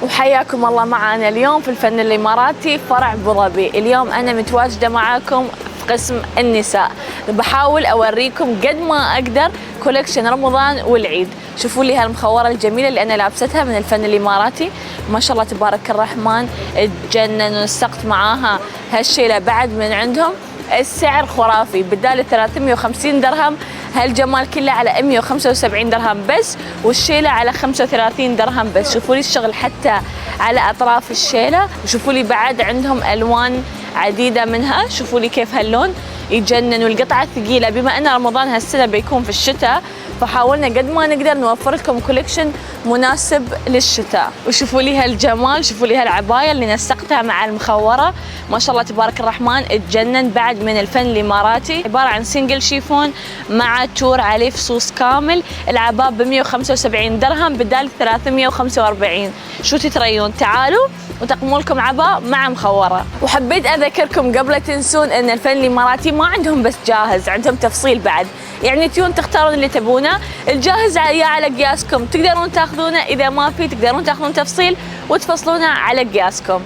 وحياكم الله معنا اليوم في الفن الإماراتي فرع أبو ظبي. اليوم أنا متواجدة معاكم في قسم النساء، بحاول أوريكم قد ما أقدر كولكشن رمضان والعيد. شوفوا لي هالمخورة الجميلة اللي أنا لابستها من الفن الإماراتي، ما شاء الله تبارك الرحمن، اتجنن ونسقت معاها هالشيلة بعد من عندهم. السعر خرافي، بدال 350 درهم هالجمال كله على 175 درهم بس، والشيلة على 35 درهم بس. شوفوا لي الشغل حتى على أطراف الشيلة، وشوفوا لي بعد عندهم ألوان عديدة منها. شوفوا لي كيف هاللون يجنن، والقطعة ثقيلة. بما أن رمضان هالسنة بيكون في الشتاء، فحاولنا قد ما نقدر نوفر لكم كوليكشن مناسب للشتاء. وشوفوا لي هالجمال، شوفوا لي هالعباية اللي نسقتها مع المخورة، ما شاء الله تبارك الرحمن اتجنن. بعد من الفن الإماراتي، عبارة عن سنجل شيفون مع تور عليه فصوص كامل. العباء ب 175 درهم بدال 345. شو تتريون؟ تعالوا وتقموا لكم عباء مع مخورة. وحبيت أذكركم قبل تنسون أن الفن الإماراتي ما عندهم بس جاهز، عندهم تفصيل بعد، يعني تيون تختارون اللي تبونه. الجاهز يا على قياسكم، تقدرون تاخذونه، إذا ما في تقدرون تاخذون تفصيل وتفصلونه على قياسكم.